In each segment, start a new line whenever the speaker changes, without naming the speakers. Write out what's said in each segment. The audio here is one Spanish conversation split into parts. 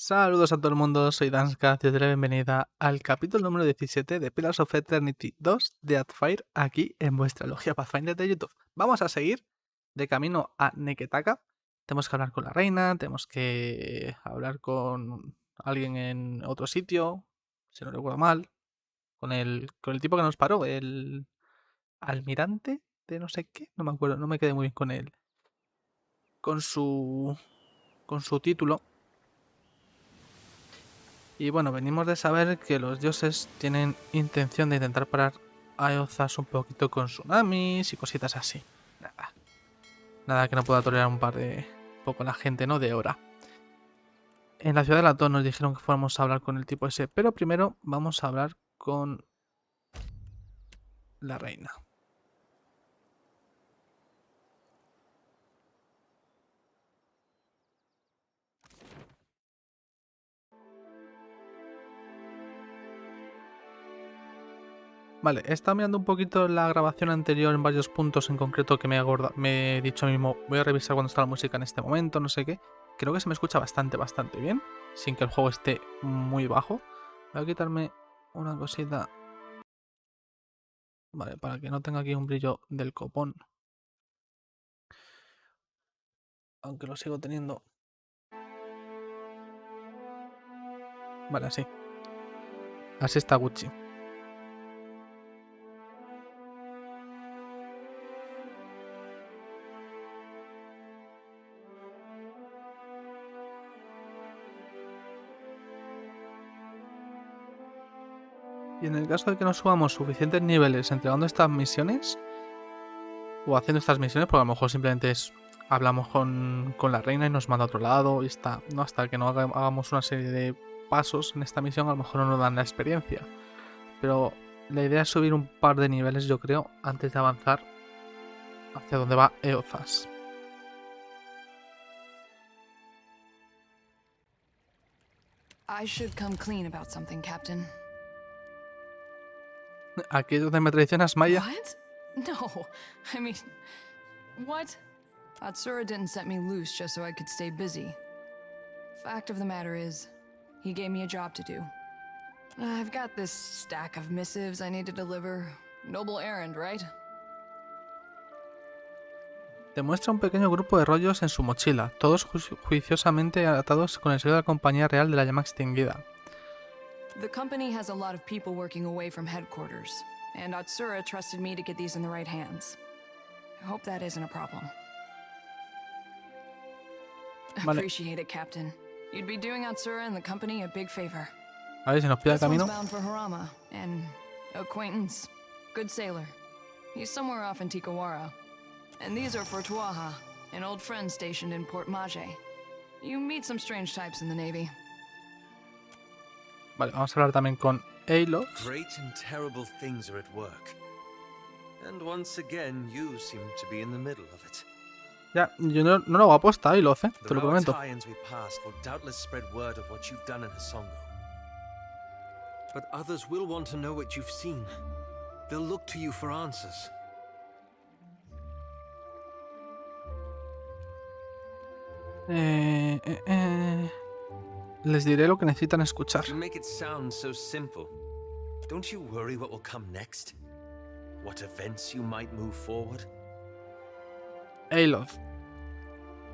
Saludos a todo el mundo, soy Danska, te doy la bienvenida al capítulo número 17 de Pillars of Eternity 2 de Deathfire aquí en vuestra logia Pathfinder de YouTube. Vamos a seguir de camino a Neketaka. Tenemos que hablar con la reina, tenemos que hablar con alguien en otro sitio, si no recuerdo mal, con el tipo que nos paró, el almirante de no sé qué, no me acuerdo, no me quedé muy bien con él, con su título. Y bueno, venimos de saber que los dioses tienen intención de intentar parar a Eozas un poquito con tsunamis y cositas así. Nada que no pueda tolerar poco la gente, ¿no? De hora. En la ciudad de Latón nos dijeron que fuéramos a hablar con el tipo ese, pero primero vamos a hablar con la reina. Vale, he estado mirando un poquito la grabación anterior en varios puntos en concreto que me he dicho mismo, voy a revisar cuando está la música en este momento, no sé qué. Creo que se me escucha bastante bien, sin que el juego esté muy bajo. Voy a quitarme una cosita. Vale, para que no tenga aquí un brillo del copón. Aunque lo sigo teniendo. Vale, así. Así está Gucci. Y en el caso de que no subamos suficientes niveles entregando estas misiones, o haciendo estas misiones, porque a lo mejor simplemente hablamos con la reina y nos manda a otro lado y está, ¿no? Hasta que no hagamos una serie de pasos en esta misión, a lo mejor no nos dan la experiencia. Pero la idea es subir un par de niveles, yo creo, antes de avanzar hacia donde va Eozas.
I should come clean about something, Captain.
Aquí es donde me traicionas, Maya.
What? No. I mean, what? Atsura didn't set me loose just so I could stay busy. Fact of the matter is, he gave me a job to do. I've got this stack of missives I need to deliver. Noble errand, right?
Te muestra un pequeño grupo de rollos en su mochila, todos juiciosamente atados con el sello de la compañía real de la llama extinguida.
The company has a lot of people working away from headquarters, and Atsura trusted me to get these in the right hands. I hope that isn't a problem.
Vale.
Appreciate it, Captain. You'd be doing Atsura and the company a big favor.
A ver si nos pide el
This one's
camino.
bound for Harama, and acquaintance, good sailor. He's somewhere off in Tikawara. And these are for Tuaha, an old friend stationed in Port Maje. You meet some strange types in the Navy.
Vale, vamos a hablar también con Alof.
Great and terrible things are at work. And once again, you seem to be in the middle of it.
Ya, yo no lo hago aposta, Alof, te
The
lo prometo.
Rawatayans we passed will doubtless spread word of what you've done in Hasongo. But others will want to know what you've seen. They'll look to you for answers.
Les diré lo que necesitan escuchar.
You make it sound so simple. Don't you worry what will come next? What events you might move forward?
Alof,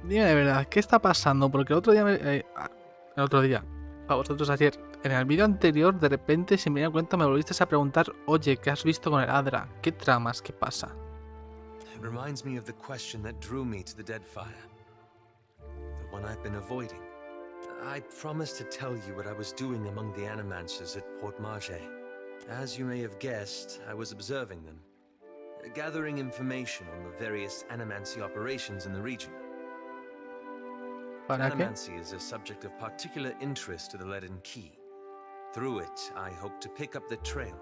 dime de verdad, ¿qué está pasando? Porque el otro día, para vosotros ayer, en el vídeo anterior, de repente, sin me di cuenta, me volviste a preguntar, oye, ¿qué has visto con el Adra? ¿Qué tramas? ¿Qué pasa?
It reminds me of the question that drew me to the Deadfire. The one I've been avoiding. I promised to tell you what I was doing among the Animancers at Port Maje. As you may have guessed, I was observing them, gathering information on the various Animancy operations in the region.
¿Para qué?
Animancy is a subject of particular interest to the Leaden Key. Through it, I hope to pick up the trail.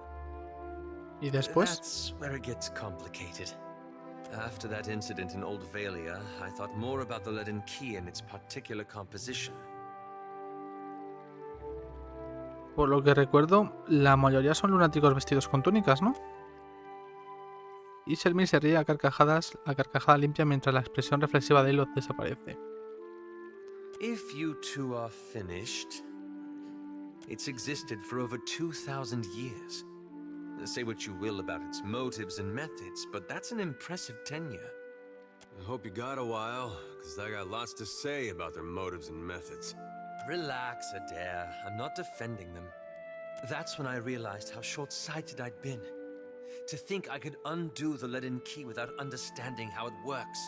¿Y después?
That's where it gets complicated. After that incident in Old Valia, I thought more about the Leaden Key and its particular composition.
Por lo que recuerdo, la mayoría son lunáticos vestidos con túnicas, ¿no? Y Selmir se ríe a carcajada limpia mientras la expresión reflexiva de Alof desaparece.
If you two are finished, it's existed for over 2,000 years. Say what you will about its motives and methods, but that's an impressive tenure.
I hope you got a while, because I got lots to say about their motives and methods.
Relax, Adair. I'm not defending them. That's when I realized how short-sighted I'd been. To think I could undo the leaden key without understanding how it works.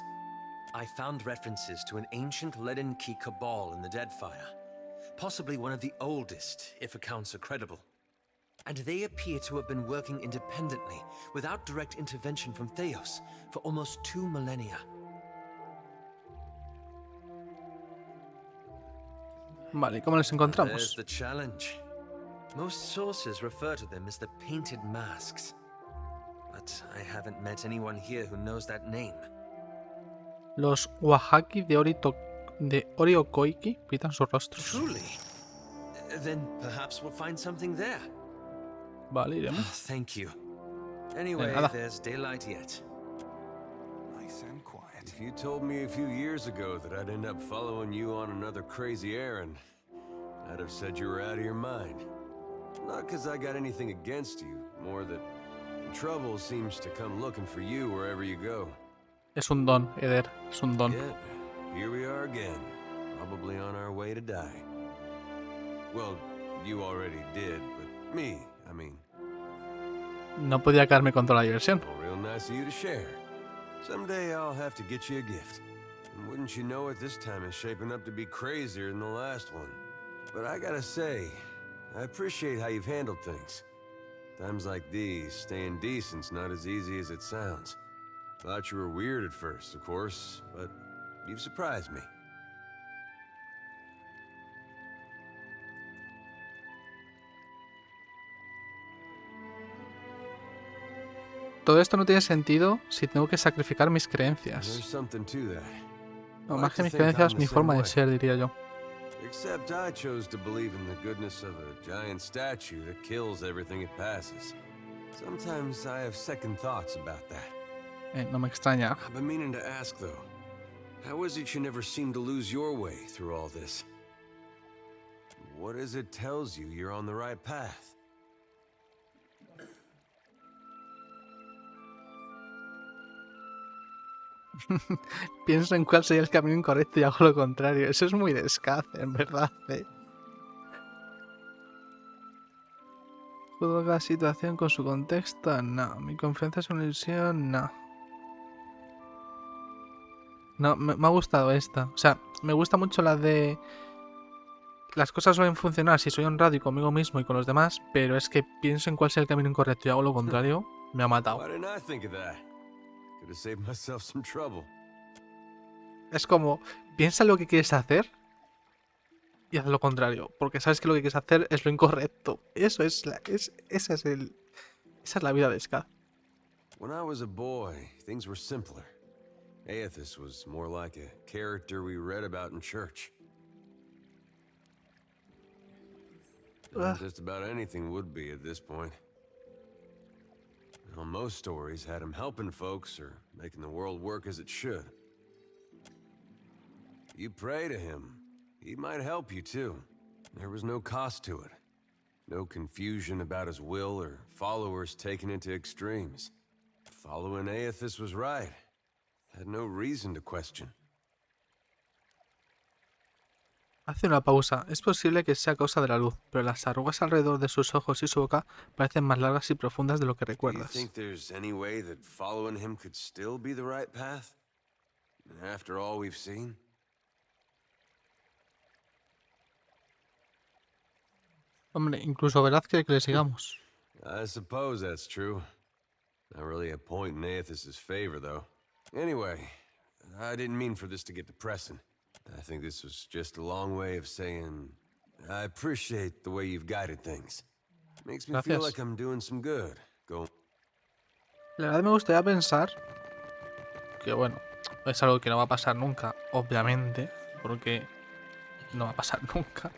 I found references to an ancient leaden key cabal in the Deadfire. Possibly one of the oldest, if accounts are credible. And they appear to have been working independently, without direct intervention from Theos, for almost 2 millennia.
Vale, ¿y cómo les
There's
encontramos?
the challenge. Most sources refer to them as the Painted Masks. But I haven't met anyone here who knows that name.
Los Wahaki de Oriokoiki pintan sus rostros.
Truly? Then perhaps we'll find something there.
Vale, iremos.
Thank you. Anyway,
nada.
there's daylight yet.
Nice and quiet. If you told me a few years ago that I'd end up following you on another crazy errand, I'd have said you were out of your mind. Not because I got anything against you, more that trouble seems to come looking for you wherever you go.
Es un don, Eder, es un don.
Yet, here we are again, probably on our way to die. Well, you already did, but me, I mean.
No podía quedarme con toda la diversión.
Well, real nice of you to share. Someday I'll have to get you a gift. And wouldn't you know it, this time is shaping up to be crazier than the last one. But I gotta say, I appreciate how you've handled things. Times like these, staying decent's not as easy as it sounds. Thought you were weird at first, of course, but you've surprised me.
Todo esto no tiene sentido si tengo que sacrificar mis creencias.
There's something to that.
O
I
más
like
que
to
mis
think I'm
creencias,
the
mi
same
forma de
way.
ser, diría yo.
Except I chose to believe in the goodness of a giant statue that kills everything it passes. Sometimes I have second thoughts about that.
No me extraña.
I've been meaning to ask, though. How is it you never seem to lose your way through all this? What is it tells you you're on the right path?
Pienso en cuál sería el camino incorrecto y hago lo contrario. Eso es muy de Skaz, en verdad. ¿Juzgo cada situación con su contexto? No. ¿Mi confianza es una ilusión? No. No, me ha gustado esta. O sea, me gusta mucho la de... Las cosas suelen funcionar si soy honrado y conmigo mismo y con los demás, pero es que pienso en cuál sea el camino incorrecto y hago lo contrario, me ha matado.
Why didn't I think of that? Could have saved myself some trouble.
Es como, piensa lo que quieres hacer y haz lo contrario, porque sabes que lo que quieres hacer es lo incorrecto. Eso es esa es la vida de Skaz.
When I was a boy, things were simpler. Aethys was more like a character we read about in church. Just about anything would be at this point. Well, most stories had him helping folks or making the world work as it should. You pray to him, he might help you too. There was no cost to it. No confusion about his will or followers taken into extremes. Following Aethys was right. Had no reason to question.
Hace una pausa. Es posible que sea causa de la luz, pero las arrugas alrededor de sus ojos y su boca parecen más largas y profundas de lo que
Do you
recuerdas.
think there's any way that following him could still be the right path? After all we've seen?
Hombre, incluso Veraz quiere que le sigamos.
I suppose that's true. Not really a point in Aethys' favor, though. Anyway, I didn't mean for this to get depressing. I think this was just a long way of saying I appreciate the way you've guided things. Makes me feel
Gracias.
like I'm doing some good.
La verdad me gustaría pensar que, bueno, es algo que no va a pasar nunca, obviamente, porque no va a pasar nunca.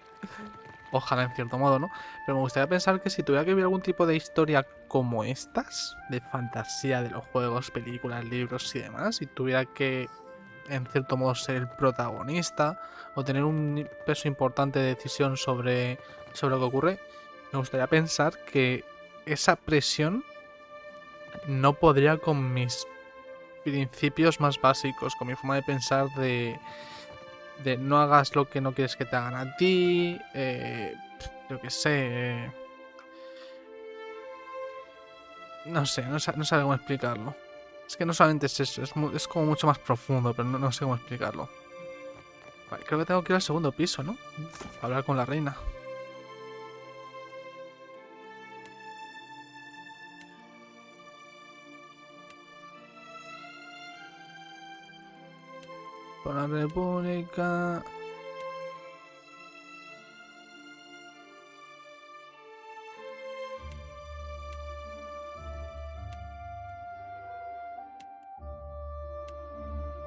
Ojalá en cierto modo, ¿no? Pero me gustaría pensar que si tuviera que vivir algún tipo de historia como estas, de fantasía de los juegos, películas, libros y demás, y tuviera que en cierto modo ser el protagonista o tener un peso importante de decisión sobre lo que ocurre, me gustaría pensar que esa presión no podría con mis principios más básicos, con mi forma de pensar de no hagas lo que no quieres que te hagan a ti, yo qué sé, no sé, no sé cómo explicarlo. Es que no solamente es eso, es como mucho más profundo, pero no sé cómo explicarlo. Vale, creo que tengo que ir al segundo piso, ¿no? A hablar con la reina. Con la República.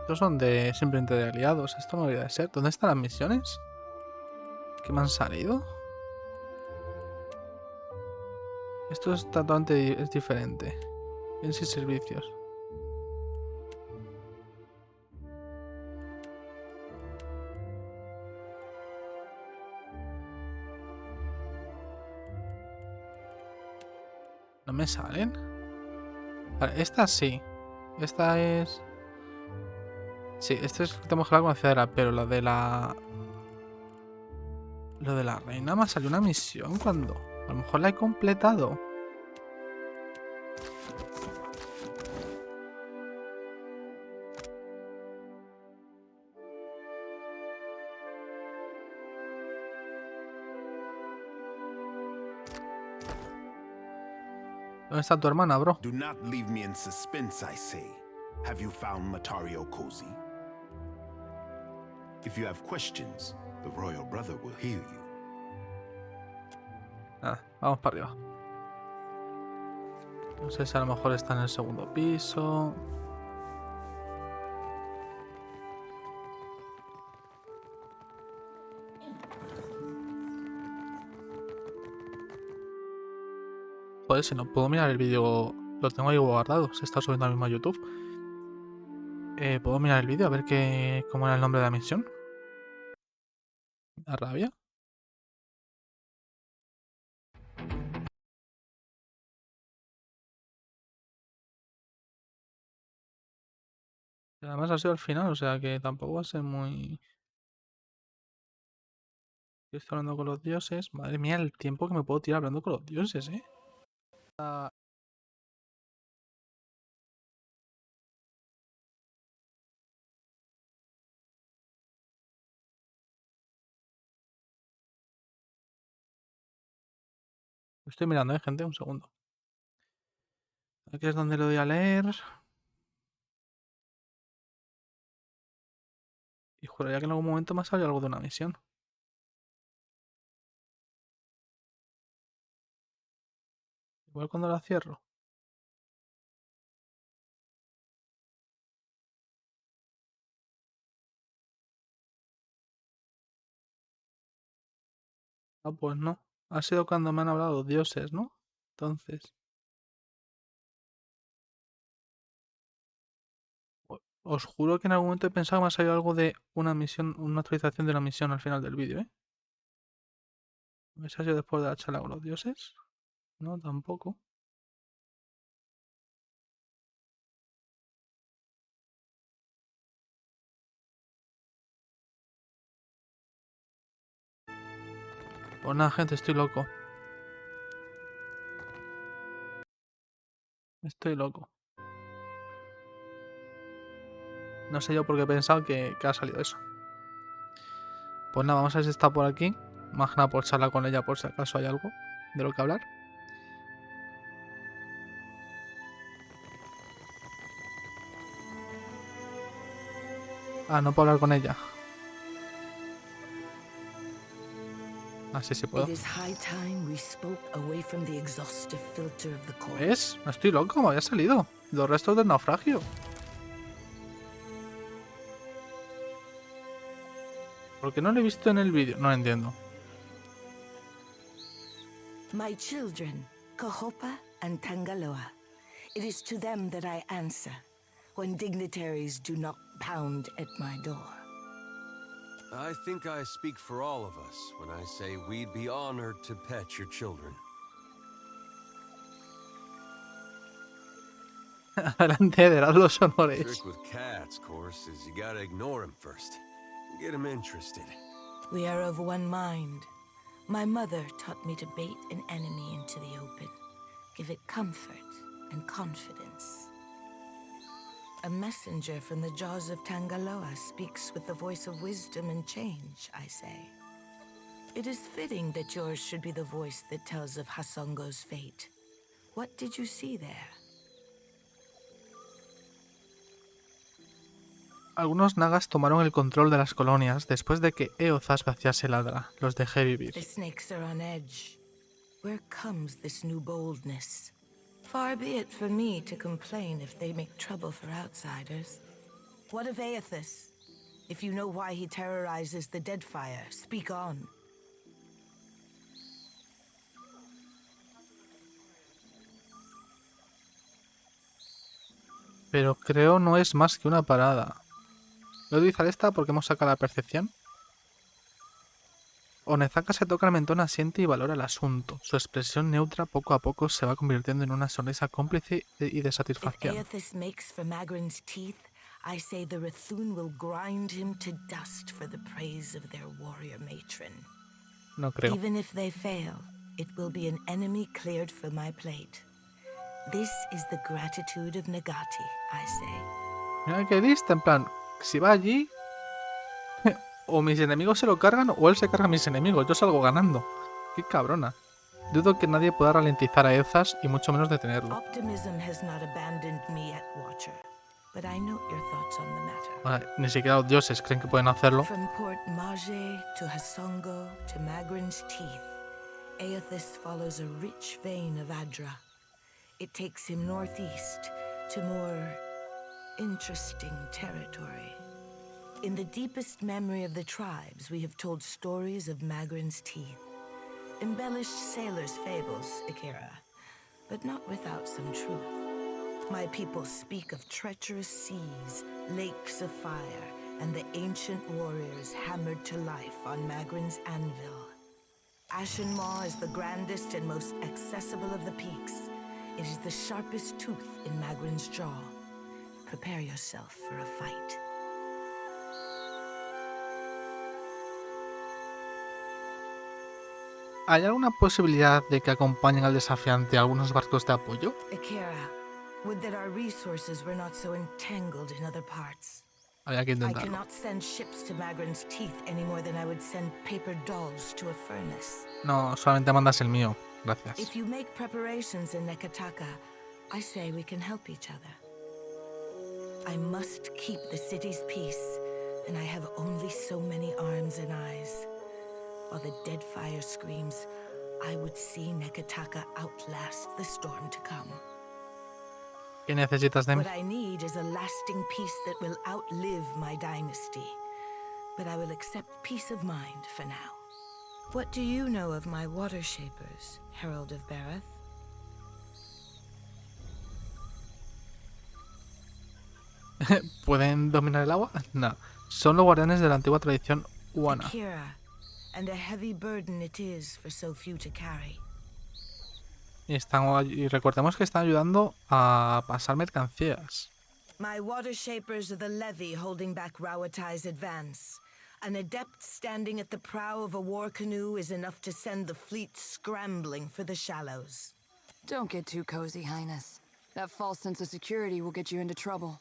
Estos son simplemente de aliados. Esto no debería de ser. ¿Dónde están las misiones? ¿Qué me han salido? Esto es totalmente es diferente. Bienes y servicios. ¿No me salen? Vale, esta sí. Esta es... Sí, esta es... Tenemos que hablar con la ciudadela, pero lo de la... Lo de la reina me ha salido una misión cuando... A lo mejor la he completado. ¿Dónde está tu hermana, bro?
Do not leave me in suspense, I say. Have you found Matario Cozy? If you have questions, the royal brother will hear you.
Ah, vamos para arriba. No sé si a lo mejor está en el segundo piso. Joder, si no puedo mirar el vídeo, lo tengo ahí guardado, se está subiendo ahora mismo a YouTube. ¿Puedo mirar el vídeo a ver cómo era el nombre de la misión? ¿La rabia? Y además ha sido al final, o sea que tampoco va a ser muy... Estoy hablando con los dioses. Madre mía, el tiempo que me puedo tirar hablando con los dioses, ¿eh? Ah, lo estoy mirando, gente, un segundo. Aquí es donde lo doy a leer. Y juraría que en algún momento me ha salido algo de una misión. Igual cuando la cierro. Ah, pues no. Ha sido cuando me han hablado los dioses, ¿no? Entonces... Os juro que en algún momento he pensado que me ha salido algo de una misión, una actualización de una misión al final del vídeo, ¿eh? ¿Me ha salido después de la charla con los dioses? No, tampoco. Pues nada, gente, estoy loco. Estoy loco. No sé yo por qué he pensado que ha salido eso. Pues nada, vamos a ver si está por aquí. Más que nada por charlar con ella por si acaso hay algo de lo que hablar. Ah, no puedo hablar con ella. Ah, sí, sí puedo.
It is high time we spoke away from the exhaustive filter of the court.
¿Ves? No estoy loco, me había salido. Los restos del naufragio. ¿Por qué no lo he visto en el vídeo? No lo entiendo.
My children, Kahopa and Tangaloa, it is to them that I answer. when dignitaries do not pound at my door.
I think I speak for all of us when I say we'd be honored to pet your children.
Adelante, de los honores.
Trick with cats, of course, is you gotta ignore them first. Get them interested.
We are of one mind. My mother taught me to bait an enemy into the open, give it comfort and confidence. A messenger from the jaws of Tangaloa speaks with the voice of wisdom and change, I say. It is fitting that yours should be the voice that tells of Hasongo's fate. What did you see there?
Algunos nagas tomaron el control de las colonias después de que Eozas vaciase el Adra. Los dejé vivir.
The snakes are on edge. Where comes this new boldness? Far be it for me to complain if they make trouble for outsiders. What of Aethys? If you know why he terrorizes the Deadfire, speak on.
Pero creo no es más que una parada. Voy a utilizar esta porque hemos sacado la percepción. Onezaka se toca el mentón, asiente y valora el asunto. Su expresión neutra poco a poco se va convirtiendo en una sonrisa cómplice y de
If
satisfacción.
Aethys makes for Magrin's teeth, I say the Rathun will grind him to dust for the praise of their warrior matron.
No creo.
Even if they fail, it will be an enemy cleared for my plate. This is the gratitude of Nagati, I say.
Mira qué lista, en plan, si va allí, o mis enemigos se lo cargan o él se carga a mis enemigos. Yo salgo ganando. Qué cabrona. Dudo que nadie pueda ralentizar a Eozas y mucho menos detenerlo.
Optimism has not abandoned me yet, Watcher, but I note your thoughts on the matter.
Vale, ni siquiera los dioses creen que pueden hacerlo.
From Port Mage to Hasongo to Magrin's teeth, Aethys follows a rich vein of Adra. It takes him northeast to more interesting territory. In the deepest memory of the tribes, we have told stories of Magrin's teeth. Embellished sailors' fables, Akira, but not without some truth. My people speak of treacherous seas, lakes of fire, and the ancient warriors hammered to life on Magrin's anvil. Ashen Maw is the grandest and most accessible of the peaks. It is the sharpest tooth in Magrin's jaw. Prepare yourself for a fight.
¿Hay alguna posibilidad de que acompañen al desafiante algunos barcos de apoyo?
Akira, would that our resources were not so entangled in other parts.
Habría que
I
intentarlo.
cannot send ships to Magrin's teeth any more than I would send paper dolls to a furnace.
No, solamente mandas el mío. Gracias.
If you make preparations in Nekataka, I say we can help each other. I must keep the city's peace, and I have only so many arms and eyes. While the Deadfire screams, I would see Nekataka outlast the storm to come.
¿Qué necesitas de mí?
What I need is a lasting peace that will outlive my dynasty. But I will accept peace of mind for now. What do you know of my water shapers, Herald of Bareth?
¿Pueden dominar el agua? No. Son los guardianes de la antigua tradición Wana.
Akira, and a heavy burden it is for so few to carry.
Y recordemos que están ayudando a pasar mercancías.
My water shapers are the levy holding back Rawatai's advance. An adept standing at the prow of a war canoe is enough to send the fleet scrambling for the shallows.
Don't get too cozy, Highness. That false sense of security will get you into trouble.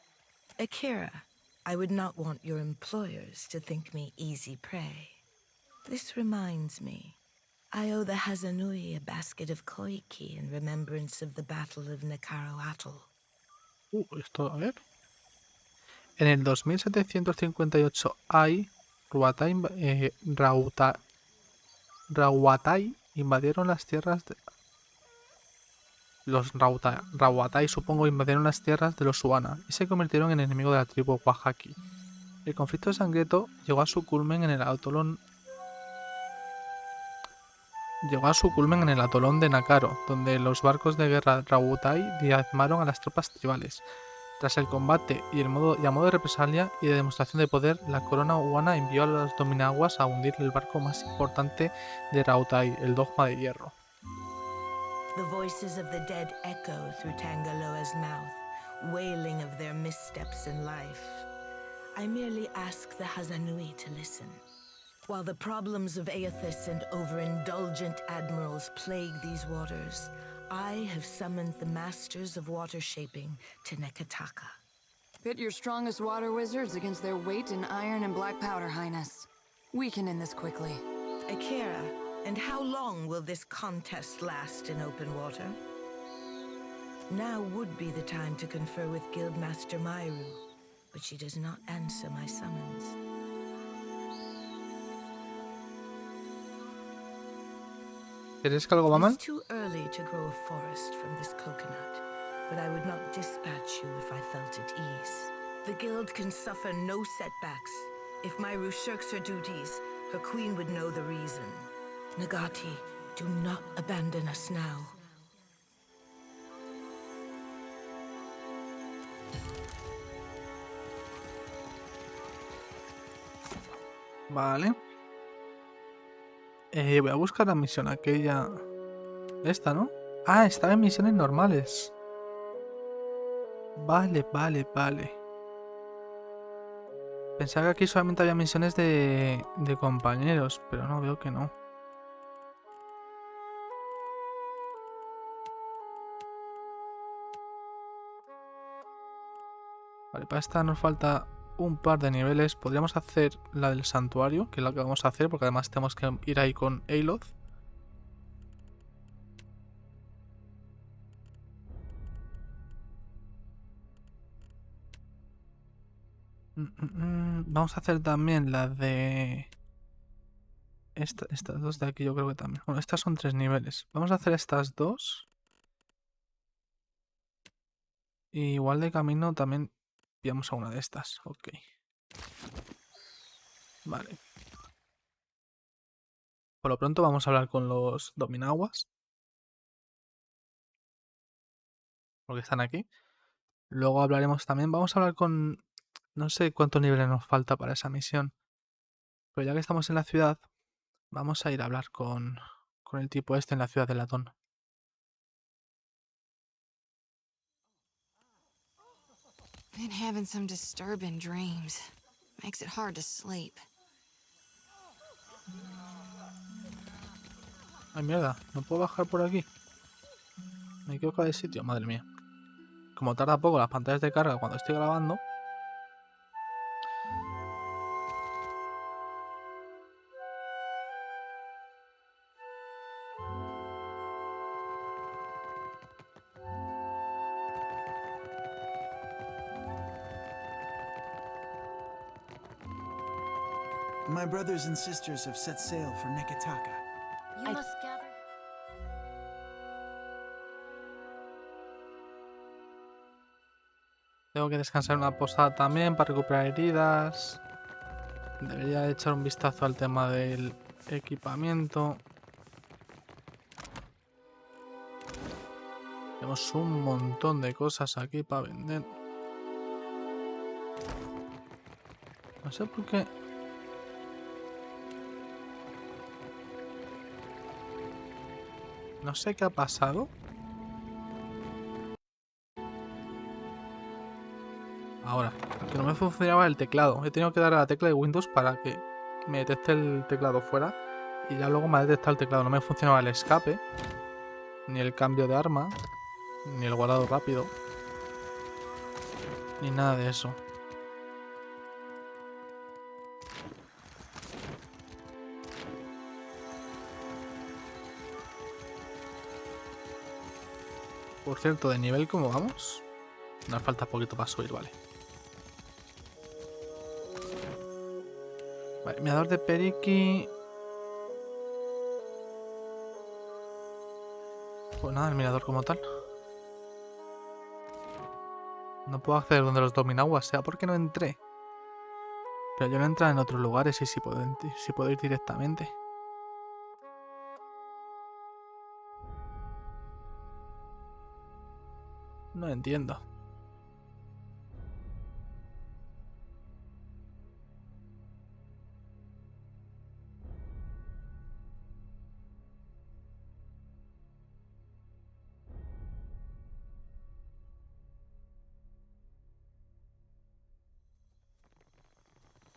Akira, I would not want your employers to think me easy prey. This reminds me. I owe the Hazanui a basket of koiki in remembrance of the Battle of Nakaro Atoll.
Esto, a ver. En el 2758 hay Rauatai invadieron las tierras de... Los Rauatai, supongo, invadieron las tierras de los Uana y se convirtieron en enemigo de la tribu Oaxaca. El conflicto sangriento llegó a su culmen en el atolón de Nakaro, donde los barcos de guerra Rauatai diezmaron a las tropas tribales. Tras el combate y a modo de represalia y de demostración de poder, la corona Wano envió a los Dominaguas a hundir el barco más importante de Rautai, el Dogma de Hierro.
The voices of the dead echo through Tangaloa's mouth, wailing of their missteps in life. I merely ask the Hazanui to listen. While the problems of Aethys and overindulgent admirals plague these waters, I have summoned the masters of water shaping to Neketaka.
Pit your strongest water wizards against their weight in iron and black powder, Highness. We can end this quickly.
Akira, and how long will this contest last in open water? Now would be the time to confer with Guildmaster Myru, but she does not answer my summons.
¿Quieres que algo va mal?
It's too early to grow a forest from this coconut, but I would not dispatch you if I felt at ease. The guild can suffer no setbacks. If Myru shirks her duties, her queen would know the reason. Nagati, do not abandon us now.
Vale. Voy a buscar la misión aquella... Esta, ¿no? Ah, estaba en misiones normales. Vale. Pensaba que aquí solamente había misiones de compañeros, pero no, veo que no. Vale, para esta nos falta un par de niveles. Podríamos hacer la del santuario, que es la que vamos a hacer, porque además tenemos que ir ahí con Aloth. Vamos a hacer también la de... Estas dos de aquí yo creo que también. Bueno, estas son 3 niveles. Vamos a hacer estas dos. Y igual de camino también pillamos a una de estas. Ok. Vale. Por lo pronto vamos a hablar con los Dominaguas. Porque están aquí. Luego hablaremos también. Vamos a hablar con... No sé cuántos niveles nos falta para esa misión. Pero ya que estamos en la ciudad, vamos a ir a hablar con el tipo este en la ciudad de Latón.
Been having some disturbing dreams. Makes it hard to sleep.
Ay, mierda, ¿no puedo bajar por aquí? Me equivoco de sitio, madre mía. Como tarda poco las pantallas de carga cuando estoy grabando.
My brothers and sisters have set sail for Neketaka.
You must gather.
Tengo que descansar en una posada también para recuperar heridas. Debería echar un vistazo al tema del equipamiento. Tenemos un montón de cosas aquí para vender. No sé por qué. No sé qué ha pasado. Ahora, que no me funcionaba el teclado. He tenido que dar a la tecla de Windows para que me detecte el teclado fuera. Y ya luego me ha detectado el teclado. No me funcionaba el escape, ni el cambio de arma, ni el guardado rápido, ni nada de eso. Por cierto, de nivel, ¿cómo vamos? Nos falta poquito para subir, vale. Vale, mirador de Periki. Pues nada, el mirador como tal. No puedo acceder donde los Dominaguas, sea porque no entré. Pero yo no he entrado en otros lugares y si puedo ir directamente. No entiendo.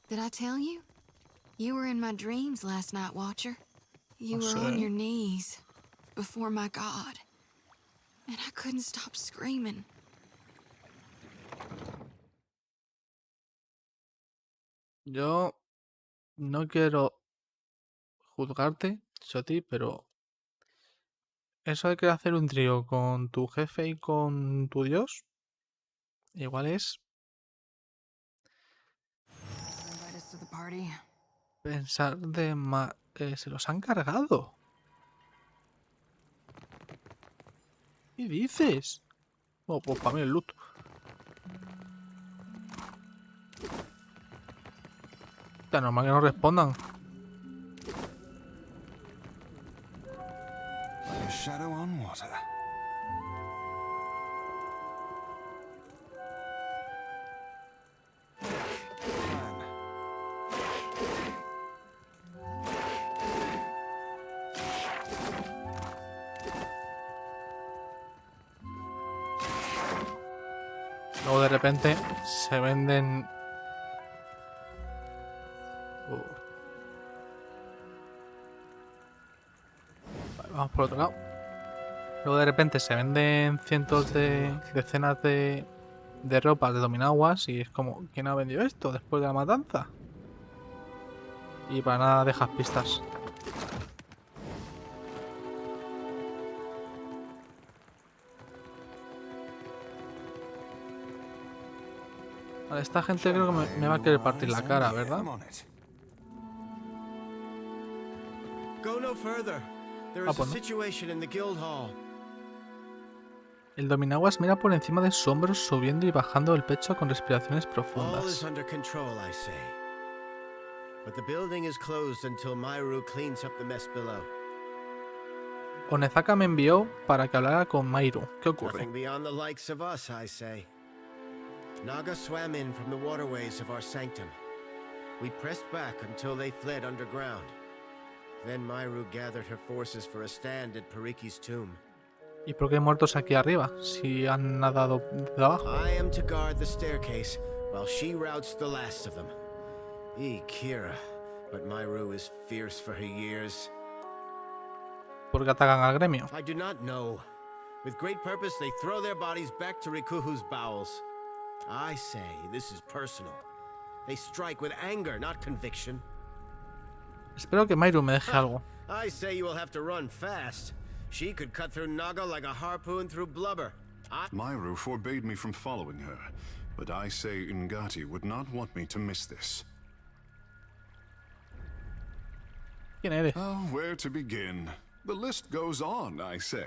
Did I tell you? You were in my dreams last night, Watcher. You were on
sé.
your knees before my God. And I couldn't stop screaming.
Yo no quiero juzgarte, Shoti, pero eso de querer hacer un trío con tu jefe y con tu dios, igual es
Invite us to the party.
pensar de más. Se los han cargado. ¿Qué dices? Oh, pues para mí el loot. Está normal que no respondan.
Like a shadow on water.
Luego de repente se venden. Vale, vamos por otro lado. Luego de repente se venden cientos de decenas de ropas de dominaguas y es como, ¿quién ha vendido esto después de la matanza? Y para nada dejas pistas. Vale, esta gente creo que me va a querer partir la cara, ¿verdad?
I'm on it.
Go no further. There
Ah,
is a
pues no.
situation in the guild hall.
El dominaguas mira por encima de sus hombros, subiendo y bajando el pecho con respiraciones
All is
profundas.
under control, I say. But the building is closed until Myru cleans up the mess below.
Onezaka me envió para que hablara con Mairu. ¿Qué ocurre?
Nothing beyond the likes of us, I say. Naga swam in from the waterways of our sanctum. We pressed back until they fled underground. Then Myru gathered her forces for a stand at Pariki's tomb.
¿Y por qué hay muertos aquí arriba? Si han nadado de abajo.
I am to guard the staircase while she routs the last of them. Kira, but Myru is fierce for her years.
¿Por qué atacan al gremio?
I do not know. With great purpose, they throw their bodies back to Rikuhu's bowels. I say this is personal. They strike with anger, not conviction.
Espero que Mairu me deje algo.
I say you will have to run fast. She could cut through Naga like a harpoon through blubber.
Myru forbade me from following her, but I say Ngati would not want me to miss this.
¿Quién eres?
Oh, where to begin? The list goes on, I say.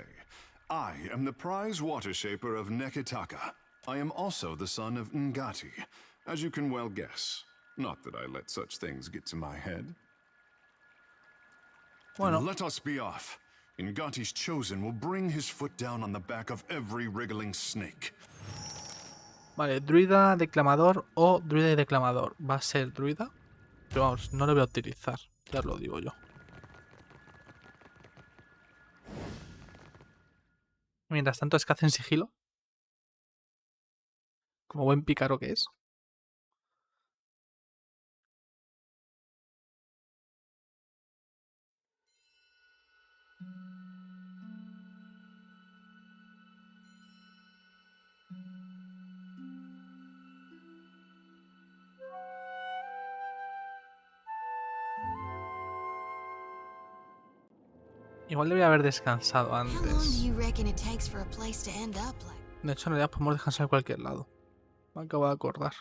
I am the prize water shaper of Nekitaka. I am also the son of Ngati, as you can well guess. Not that I let such things get to my head.
Bueno,
Let us be off. Ngati's chosen will bring his foot down on the back of every wriggling snake.
vale, druida, declamador o druida y declamador. Va a ser druida, pero vamos, no lo voy a utilizar, ya os lo digo yo. Mientras tanto es que hacen sigilo. Como buen pícaro que es. Igual debería haber descansado
How long do
antes.
you reckon it takes for a place to end up like?
De hecho, en realidad podemos descansar en cualquier lado. Me acabo de acordar.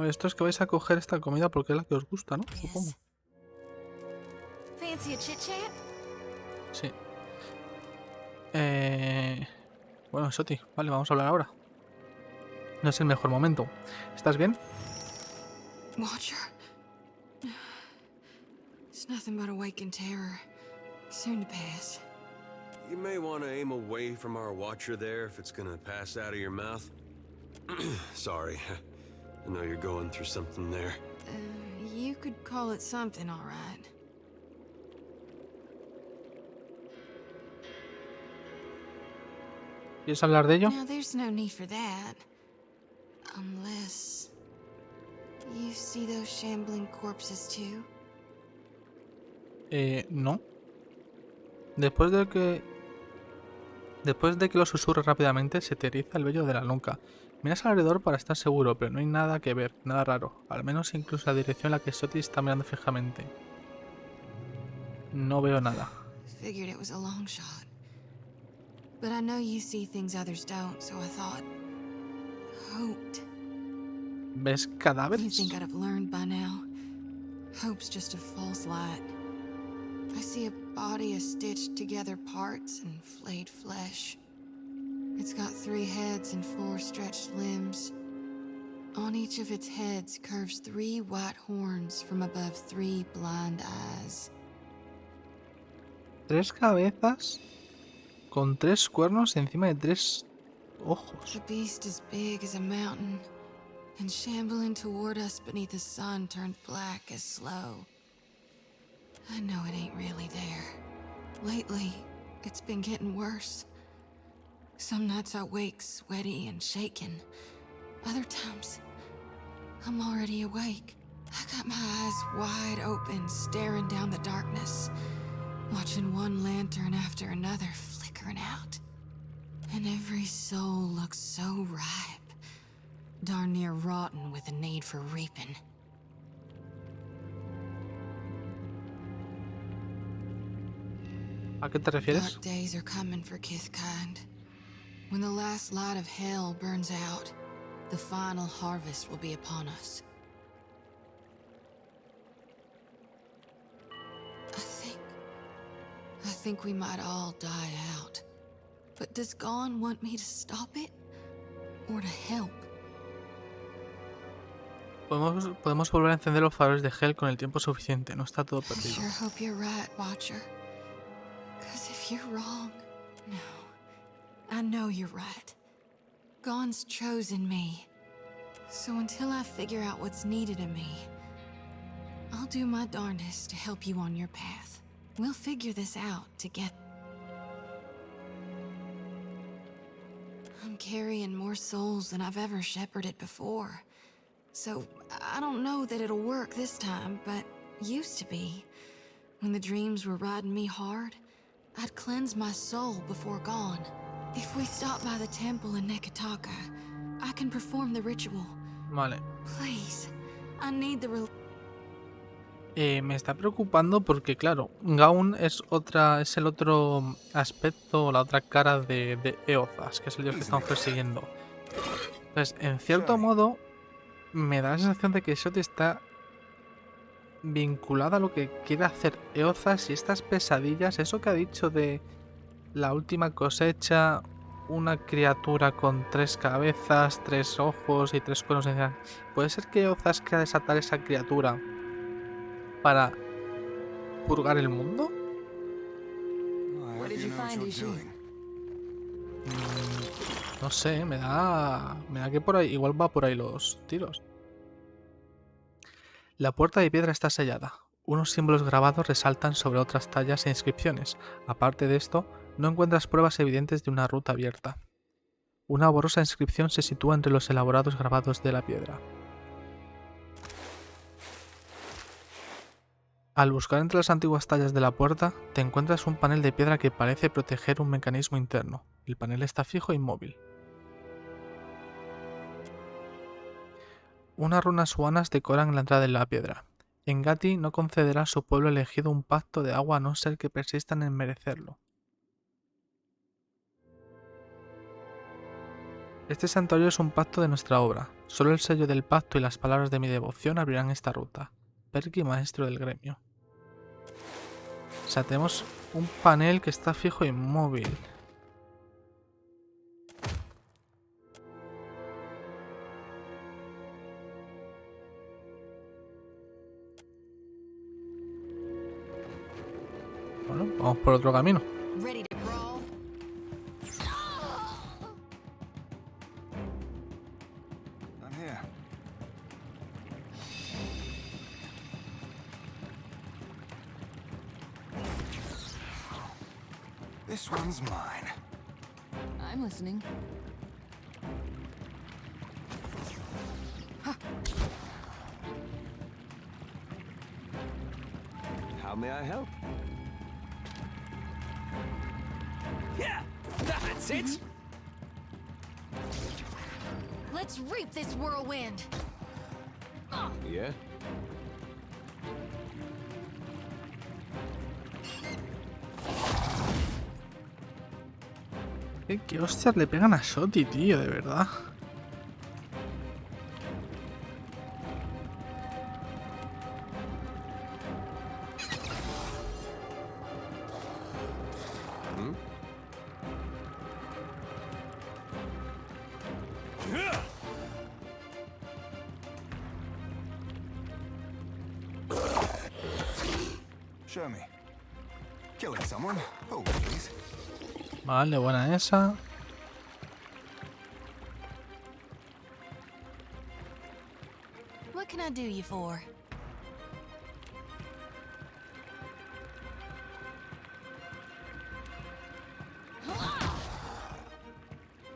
Esto es que vais a coger esta comida porque es la que os gusta, ¿no? Supongo.
Fancy a chit chat?
Sí. Bueno, Shoti, vale, vamos a hablar ahora. No es el mejor momento. ¿Estás bien?
Watcher. It's nothing but awakened terror. Soon to pass.
You may want to aim away from our watcher there if it's gonna pass out of your mouth. Sorry. I know you're going through something there.
You could call it something, all right.
¿Quieres hablar de ello?
Now, there's no need for that. Unless... you see those shambling corpses too?
No. Después de que lo susurre rápidamente, se te eriza el vello de la nuca. Miras alrededor para estar seguro, pero no hay nada que ver, nada raro. Al menos incluso la dirección en la que Soti está mirando fijamente. No veo nada.
Figured it was a long shot. But I know you see things others don't, so I thought... hoped.
¿Ves
You
cadáveres?
think I'd have learned by now? Hope's just a false light. I see a body of stitched together parts and flayed flesh. It's got 3 heads and 4 stretched limbs. On each of its heads curves 3 white horns from above 3 blind eyes.
3 cabezas con 3 cuernos encima de 3 ojos.
The beast is big as a mountain, and shambling toward us beneath the sun turned black as slow. I know it ain't really there. Lately, it's been getting worse. Some nights I wake sweaty and shaking. Other times, I'm already awake. I got my eyes wide open, staring down the darkness, watching one lantern after another flickering out. And every soul looks so ripe, darn near rotten with a need for reaping.
¿A qué te refieres?
Dark days are coming for Kithkind. When the last light of hell burns out, the final harvest will be upon us. I think we might all die out. But does Gon want me to stop it? Or to help?
Podemos volver a encender los faroles de Hell con el tiempo suficiente. No está todo
I
perdido.
sure hope you're right, Watcher. 'Cause if you're wrong... No. I know you're right. Gon's chosen me. So until I figure out what's needed of me, I'll do my darndest to help you on your path. We'll figure this out together. I'm carrying more souls than I've ever shepherded before. So I don't know that it'll work this time, but used to be. When the dreams were riding me hard, I'd cleanse my soul before Gon. If we stop by the temple in Neketaka, I can perform the ritual.
Vale.
Please, I need the
Me está preocupando porque, claro, Gaun es el otro aspecto, la otra cara de Eothas, que es el dios que estamos persiguiendo. Entonces, en cierto modo, me da la sensación de que Soti está vinculada a lo que quiere hacer Eothas y estas pesadillas, eso que ha dicho de la última cosecha, una criatura con 3 cabezas, 3 ojos y 3 cuernos encima. ¿Puede ser que Eothas quiera desatar esa criatura para purgar el mundo?
What did you find, Ishi?
No sé, me da que por ahí, igual va por ahí los tiros. La puerta de piedra está sellada. Unos símbolos grabados resaltan sobre otras tallas e inscripciones. Aparte de esto, no encuentras pruebas evidentes de una ruta abierta. Una borrosa inscripción se sitúa entre los elaborados grabados de la piedra. Al buscar entre las antiguas tallas de la puerta, te encuentras un panel de piedra que parece proteger un mecanismo interno. El panel está fijo e inmóvil. Unas runas suanas decoran la entrada de la piedra. Ngati no concederá a su pueblo elegido un pacto de agua a no ser que persistan en merecerlo. Este santuario es un pacto de nuestra obra. Solo el sello del pacto y las palabras de mi devoción abrirán esta ruta. Perky, maestro del gremio. O sea, tenemos un panel que está fijo e inmóvil. Bueno, vamos por otro camino.
Ready to brawl?
I'm here. This one's mine.
I'm listening.
How may I help?
Yeah, that's it.
Let's reap this whirlwind.
Yeah?
¿Qué hostias le pegan a Shoti, tío? De verdad.
Show me. Killing someone? Oh, please.
Vale, buena esa.
What can I do you for?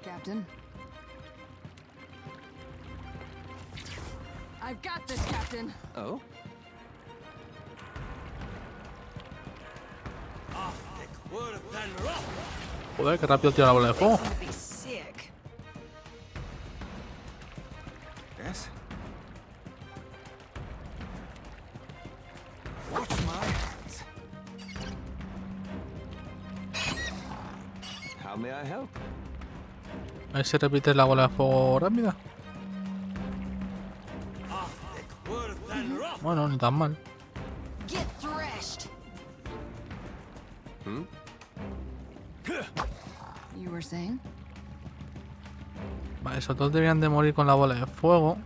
Captain. I've got this, Captain.
Oh?
Joder, qué rápido tira la bola de fuego.
Gonna be sick.
Yes? Watch my hands.
How may I help?
A ver si repites la bola de fuego rápida. Bueno, ni tan mal.
Get threshed.
You were saying?
Vale, esos dos deberían de morir con la bola de fuego.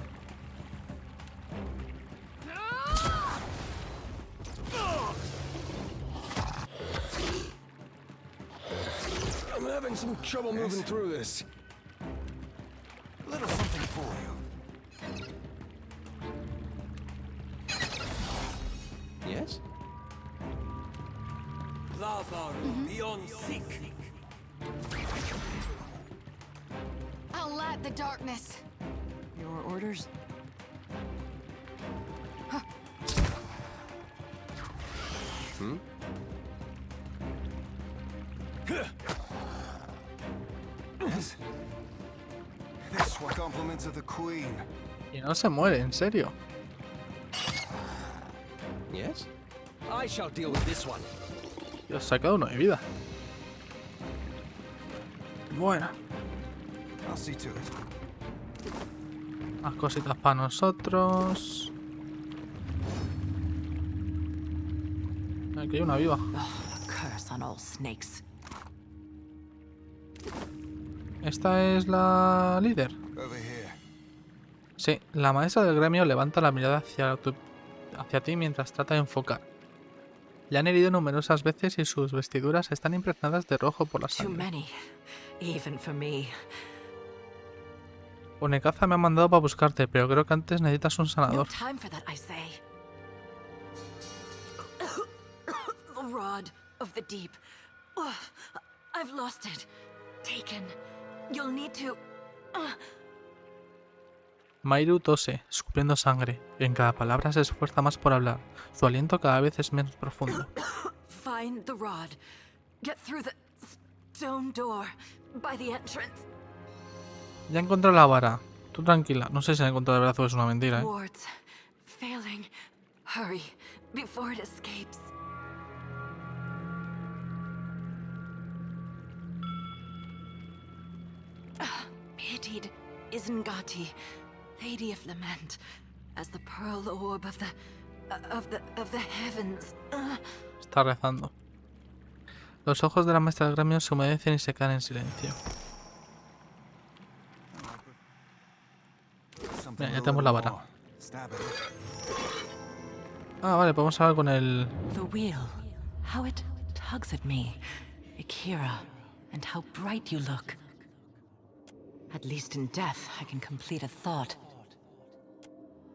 I'm having some trouble moving through this.
A little something for you.
Yes?
I'll light the darkness.
Your orders?
Yes? This were compliments of the Queen.
Y no se muere, en serio.
Yes? I shall deal with this one.
Dios, se ha quedado uno de vida. Bueno,
I'll see to it.
más cositas para nosotros. Aquí hay una viva.
Curse on all snakes.
¿Esta es la líder?
Over here.
Sí, la maestra del gremio levanta la mirada hacia ti mientras trata de enfocar. Le han herido numerosas veces y sus vestiduras están impregnadas de rojo por la
Too
sangre.
many, even for me.
Onekaza me ha mandado para buscarte, pero creo que antes necesitas un
No
sanador.
time for that, I say. The rod of the deep. Oh, I've lost it. Taken. You'll need to.
Mairu tose, escupiendo sangre, y en cada palabra se esfuerza más por hablar. Su aliento cada vez es menos profundo.
Find the rod. Get through the stone door by the entrance.
Ya encontré la vara. Tú tranquila, no sé si la he encontrado de verdad o es una mentira, ¿eh?
Wards. Failing. Hurry, before it escapes. Pitied Isengati, Lady of Lament, as the pearl orb of the heavens.
Está rezando. Los ojos de la maestra del gremio se humedecen y se quedan en silencio.
Something
Ya
a
tenemos
little
la vara.
more. Stab at it.
Ah, vale, podemos hablar con el...
The wheel, how it tugs at me. Akira, and how bright you look. At least in death, I can complete a thought.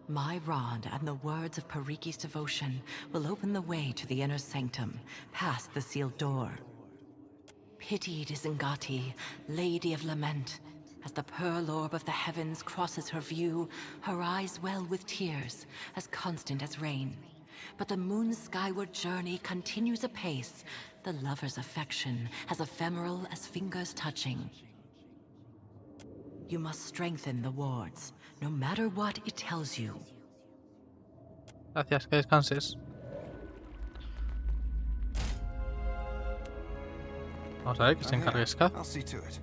My rod and the words of Pariki's devotion will open the way to the inner sanctum, past the sealed door.
Pitied is Ngati, Lady of Lament. As the pearl orb of the heavens crosses her view, her eyes well with tears, as constant as rain. But the moon's skyward journey continues apace, the lover's affection as ephemeral as fingers touching. You must strengthen the wards, no matter what it tells you.
Gracias, que descanses. Vamos a ver que se encargue Scad.
I'll see to it.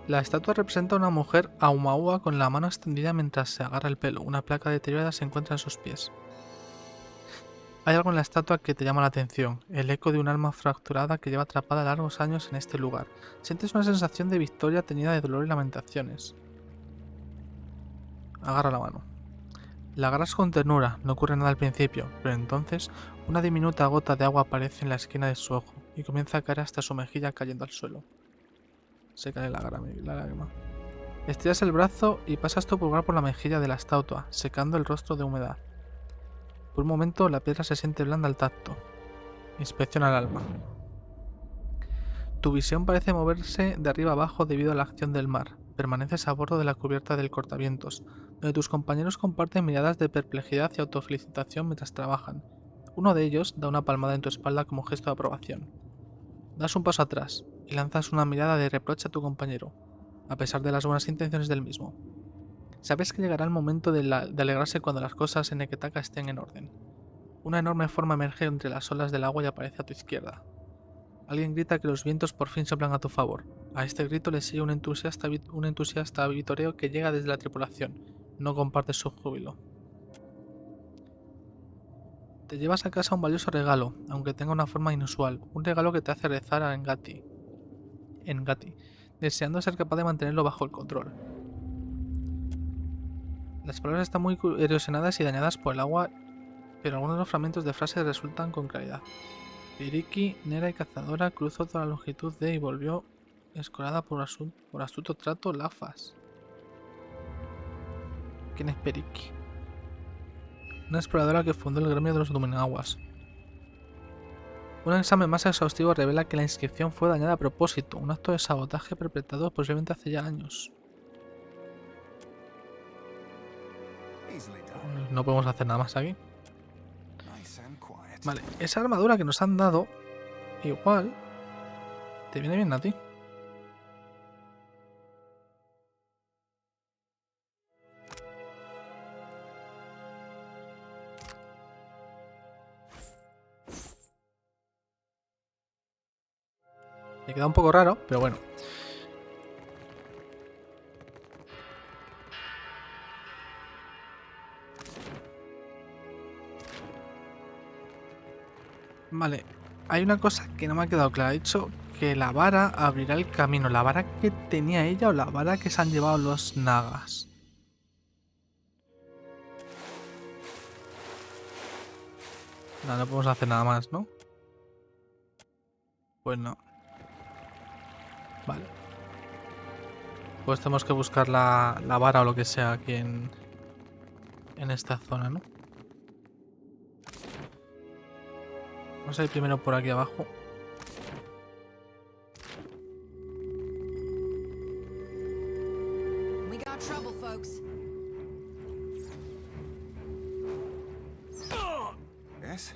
La estatua representa a una mujer ahumaúa con la mano extendida mientras se agarra el pelo. Una placa deteriorada se encuentra en sus pies. Hay algo en la estatua que te llama la atención, el eco de un alma fracturada que lleva atrapada largos años en este lugar. Sientes una sensación de victoria teñida de dolor y lamentaciones. Agarra la mano. La agarras con ternura, no ocurre nada al principio, pero entonces una diminuta gota de agua aparece en la esquina de su ojo y comienza a caer hasta su mejilla cayendo al suelo. Se cae la lágrima. Estiras el brazo y pasas tu pulgar por la mejilla de la estatua, secando el rostro de humedad. Por un momento la piedra se siente blanda al tacto. Inspecciona el alma. Tu visión parece moverse de arriba abajo debido a la acción del mar. Permaneces a bordo de la cubierta del cortavientos, donde tus compañeros comparten miradas de perplejidad y autofelicitación mientras trabajan. Uno de ellos da una palmada en tu espalda como gesto de aprobación. Das un paso atrás y lanzas una mirada de reproche a tu compañero, a pesar de las buenas intenciones del mismo. Sabes que llegará el momento de alegrarse cuando las cosas en Neketaka estén en orden. Una enorme forma emerge entre las olas del agua y aparece a tu izquierda. Alguien grita que los vientos por fin soplan a tu favor. A este grito le sigue un entusiasta vitoreo que llega desde la tripulación. No comparte su júbilo. Te llevas a casa un valioso regalo, aunque tenga una forma inusual. Un regalo que te hace rezar a Ngati, deseando ser capaz de mantenerlo bajo el control. Las palabras están muy erosionadas y dañadas por el agua, pero algunos de los fragmentos de frases resultan con claridad. Periki, Nera y cazadora, cruzó toda la longitud de y volvió escorada por astuto trato Lafas. ¿Quién es Periki? Una exploradora que fundó el gremio de los Dominaguas. Un examen más exhaustivo revela que la inscripción fue dañada a propósito, un acto de sabotaje perpetrado posiblemente hace ya años. No podemos hacer nada más aquí. Vale, esa armadura que nos han dado, igual, te viene bien a ti. Me queda un poco raro, pero bueno. Vale, hay una cosa que no me ha quedado clara. He dicho que la vara abrirá el camino. ¿La vara que tenía ella o la vara que se han llevado los nagas? No, no podemos hacer nada más, ¿no? Pues no. Vale. Pues tenemos que buscar la vara o lo que sea aquí en esta zona, ¿no? Vamos a ir primero por aquí abajo.
We got trouble, folks.
Yes?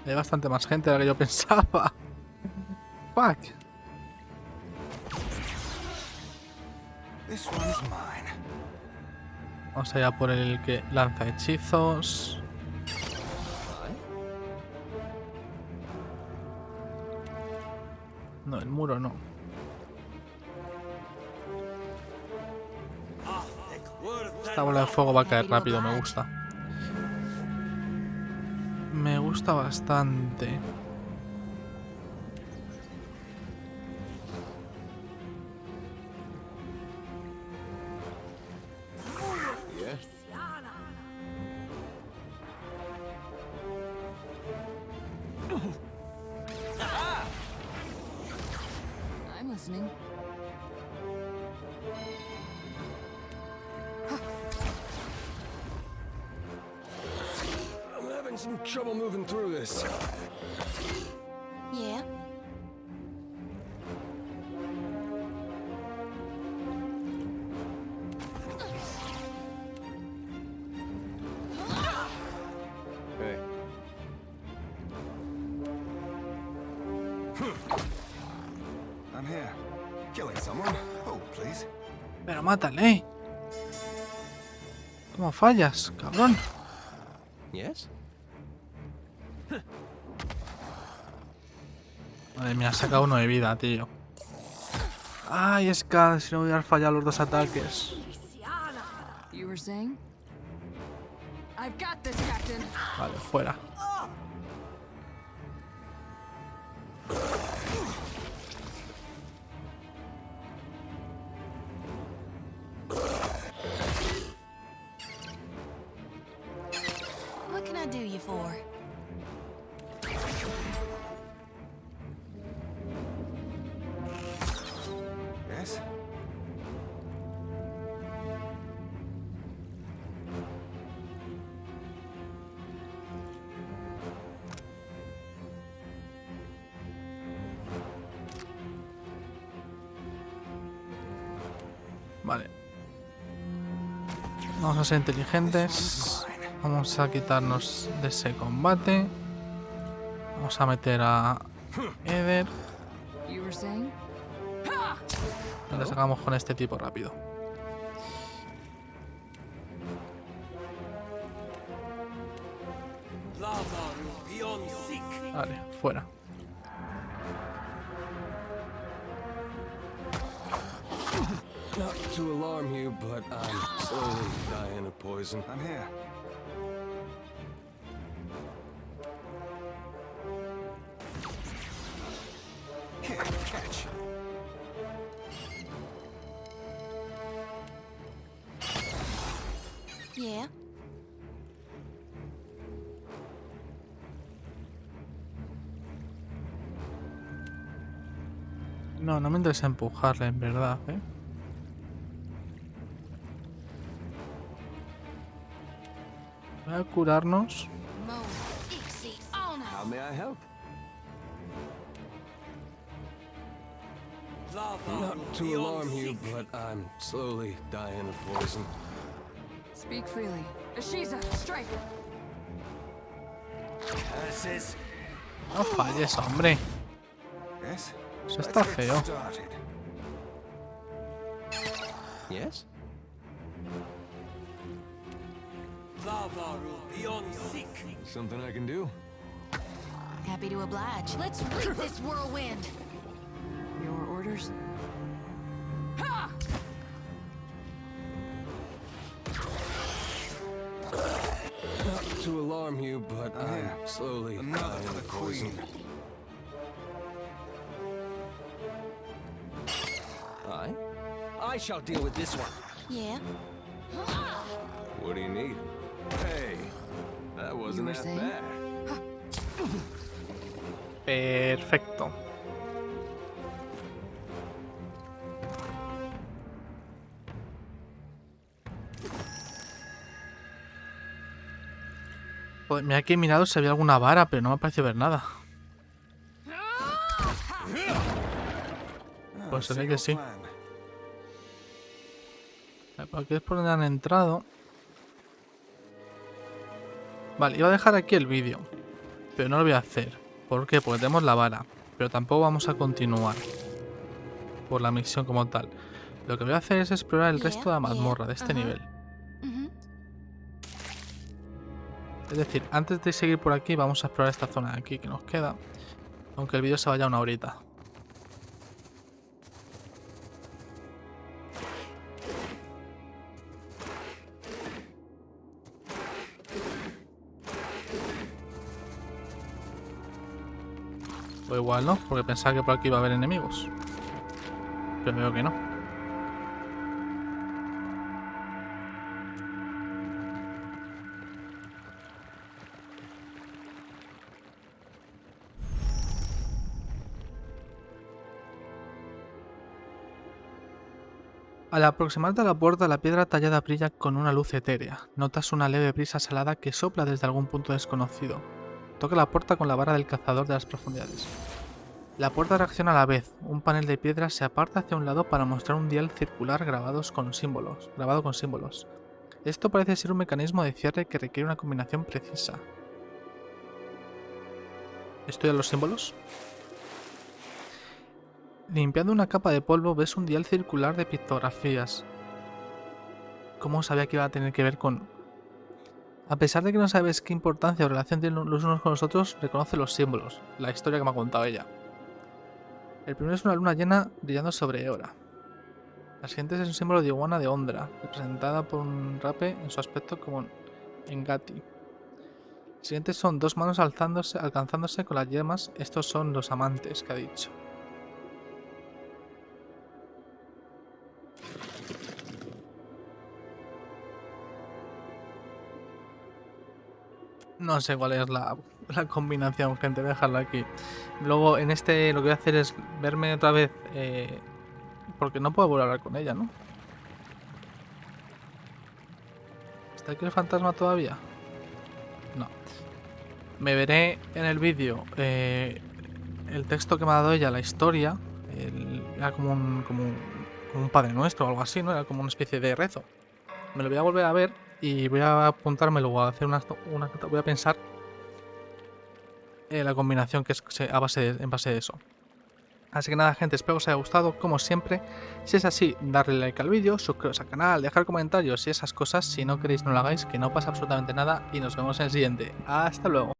Hay bastante más gente de la que yo pensaba. Fuck.
This one's mine.
Vamos allá por el que lanza hechizos. No, el muro no. Esta bola de fuego va a caer rápido, me gusta. Me gusta bastante.
listening?
I'm having some trouble moving through this.
Yeah?
Hey.
I'm here. Killing someone? Oh, please.
Pero mátale. ¿Cómo fallas, cabrón?
Yes?
Madre mía, saca uno de vida, tío. Ay, es que si no voy a fallar los dos ataques.
You were saying? I've got this, Captain.
Vale, fuera.
What can I do you for?
Yes?
Vale. Vamos a ser inteligentes. Vamos a quitarnos de ese combate. Vamos a meter a Eder.
You were saying?
Y le sacamos con este tipo rápido. Vale, fuera.
Not to alarm you, but I'm slowly dying of poison.
I'm here. Here, catch.
Yeah?
No, no me interesa empujarle, en verdad, ¿eh? Voy a curarnos.
How may I help? Not to alarm you, but I'm slowly dying of poison.
Speak freely. Ashiza, strike!
Curses.
No falles, hombre.
Yes?
Eso está
Let's get
feo.
started.
Yes?
Something I can do?
Happy to oblige. Let's rig this whirlwind!
Your orders?
Not to alarm you, but
here.
I'm slowly
Another
dying
for the
of poison.
queen.
I shall deal with this one.
Yeah?
What do you need? Hey, that wasn't
were
that
saying?
bad.
Perfecto. Joder, mira que he mirado si había alguna vara, pero no me ha parecido ver nada. Pues se ve que sí.
Plan.
Por aquí es por donde han entrado. Vale, iba a dejar aquí el vídeo, pero no lo voy a hacer. ¿Por qué? Porque tenemos la vara, pero tampoco vamos a continuar por la misión como tal. Lo que voy a hacer es explorar el resto de la mazmorra de este nivel. Es decir, antes de seguir por aquí vamos a explorar esta zona de aquí que nos queda, aunque el vídeo se vaya una horita. O igual no, porque pensaba que por aquí iba a haber enemigos. Pero veo que no. Al aproximarte a la puerta, la piedra tallada brilla con una luz etérea. Notas una leve brisa salada que sopla desde algún punto desconocido. Toca la puerta con la vara del cazador de las profundidades. La puerta reacciona a la vez. Un panel de piedra se aparta hacia un lado para mostrar un dial circular grabado con símbolos. Esto parece ser un mecanismo de cierre que requiere una combinación precisa. ¿Estudia los símbolos? Limpiando una capa de polvo ves un dial circular de pictografías. ¿Cómo sabía que iba a tener que ver con...? A pesar de que no sabes qué importancia o relación tienen los unos con los otros, reconoce los símbolos, la historia que me ha contado ella. El primero es una luna llena brillando sobre Eora. La siguiente es un símbolo de iguana de Ondra, representada por un rape en su aspecto como Ngati. Los siguientes son dos manos alcanzándose con las yemas. Estos son los amantes que ha dicho. No sé cuál es la combinación, gente, voy a dejarlo aquí. Luego en este lo que voy a hacer es verme otra vez, porque no puedo volver a hablar con ella, ¿no? ¿Está aquí el fantasma todavía? No. Me veré en el vídeo el texto que me ha dado ella, la historia. Era como un Padre Nuestro o algo así, ¿no? Era como una especie de rezo. Me lo voy a volver a ver y voy a apuntarme luego a hacer voy a pensar la combinación que es en base de eso. Así que nada, gente, espero que os haya gustado, como siempre. Si es así, darle like al vídeo, suscribiros al canal, dejar comentarios y esas cosas. Si no queréis, no lo hagáis, que no pasa absolutamente nada. Y nos vemos en el siguiente. Hasta luego.